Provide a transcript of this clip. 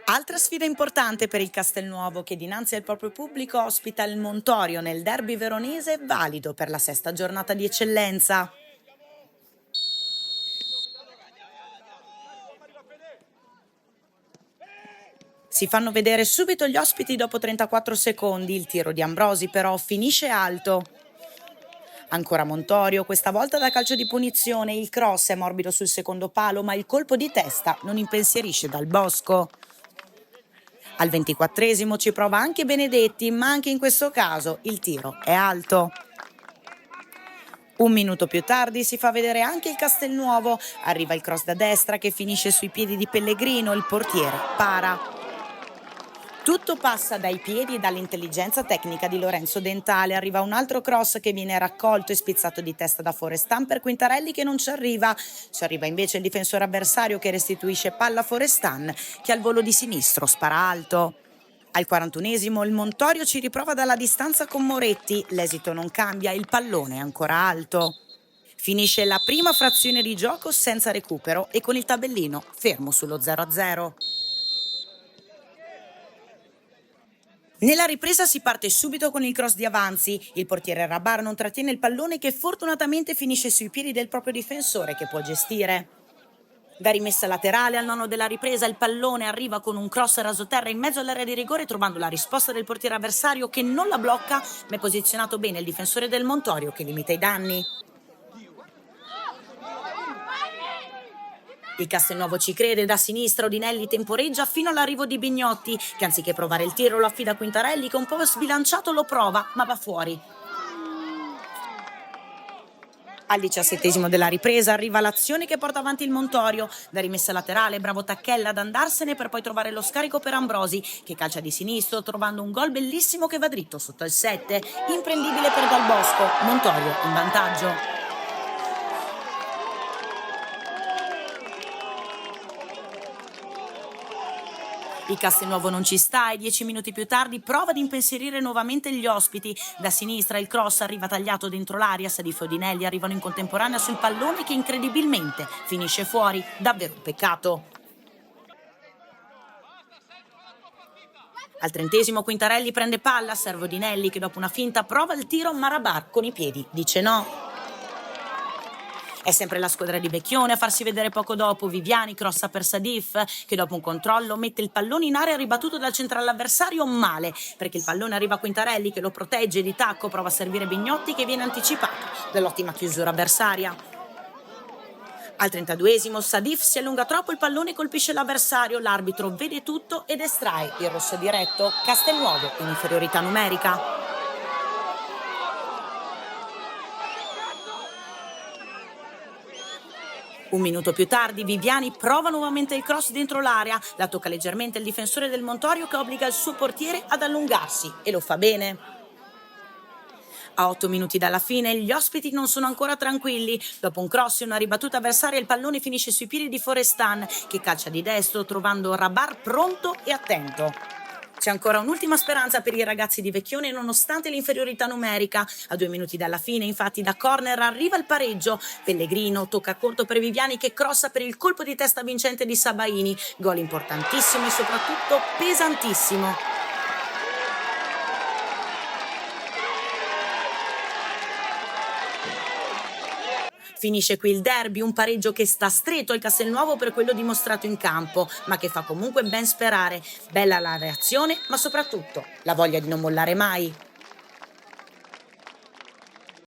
Altra sfida importante per il Castelnuovo che dinanzi al proprio pubblico ospita il Montorio nel derby veronese valido per la sesta giornata di eccellenza. Si fanno vedere subito gli ospiti dopo 34 secondi, il tiro di Ambrosi però finisce alto. Ancora Montorio, questa volta da calcio di punizione, il cross è morbido sul secondo palo ma il colpo di testa non impensierisce Dal Bosco. Al 24esimo ci prova anche Benedetti, ma anche in questo caso il tiro è alto. Un minuto più tardi si fa vedere anche il Castelnuovo, arriva il cross da destra che finisce sui piedi di Pellegrino, il portiere para. Tutto passa dai piedi e dall'intelligenza tecnica di Lorenzo Dentale, arriva un altro cross che viene raccolto e spizzato di testa da Forestan per Quintarelli che non ci arriva invece il difensore avversario che restituisce palla a Forestan che al volo di sinistro spara alto. Al 41esimo il Montorio ci riprova dalla distanza con Moretti, l'esito non cambia, il pallone è ancora alto. Finisce la prima frazione di gioco senza recupero e con il tabellino fermo sullo 0-0. Nella ripresa si parte subito con il cross di Avanzi, il portiere Rabar non trattiene il pallone che fortunatamente finisce sui piedi del proprio difensore che può gestire. Da rimessa laterale al nono della ripresa il pallone arriva con un cross rasoterra in mezzo all'area di rigore trovando la risposta del portiere avversario che non la blocca ma è posizionato bene il difensore del Montorio che limita i danni. Il Castelnuovo ci crede, da sinistra Odinelli temporeggia fino all'arrivo di Bignotti che anziché provare il tiro lo affida a Quintarelli che un po' sbilanciato lo prova ma va fuori. Al 17esimo della ripresa arriva l'azione che porta avanti il Montorio, da rimessa laterale bravo Tacchella ad andarsene per poi trovare lo scarico per Ambrosi che calcia di sinistro trovando un gol bellissimo che va dritto sotto il 7, imprendibile per Dal Bosco, Montorio in vantaggio. Il Castelnuovo non ci sta e 10 minuti più tardi prova ad impensierire nuovamente gli ospiti. Da sinistra il cross arriva tagliato dentro l'aria, Sadif e Odinelli arrivano in contemporanea sul pallone che incredibilmente finisce fuori. Davvero un peccato. Al 30esimo Quintarelli prende palla, serve Odinelli che dopo una finta prova il tiro ma Rabar con i piedi dice no. È sempre la squadra di Vecchione a farsi vedere poco dopo. Viviani crossa per Sadif che dopo un controllo mette il pallone in area ribattuto dal centrale avversario male perché il pallone arriva a Quintarelli che lo protegge di tacco, prova a servire Bignotti che viene anticipato dall'ottima chiusura avversaria. Al 32esimo Sadif si allunga troppo, il pallone colpisce l'avversario, l'arbitro vede tutto ed estrae il rosso diretto. Castelnuovo in inferiorità numerica. Un minuto più tardi Viviani prova nuovamente il cross dentro l'area, la tocca leggermente il difensore del Montorio che obbliga il suo portiere ad allungarsi e lo fa bene. A 8 minuti dalla fine gli ospiti non sono ancora tranquilli, dopo un cross e una ribattuta avversaria il pallone finisce sui piedi di Forestan che calcia di destro trovando Rabar pronto e attento. C'è ancora un'ultima speranza per i ragazzi di Vecchione nonostante l'inferiorità numerica. A 2 minuti dalla fine, infatti, da corner arriva il pareggio. Pellegrino tocca corto per Viviani che crossa per il colpo di testa vincente di Sabaini. Gol importantissimo e soprattutto pesantissimo. Finisce qui il derby, un pareggio che sta stretto al Castelnuovo per quello dimostrato in campo, ma che fa comunque ben sperare. Bella la reazione, ma soprattutto la voglia di non mollare mai.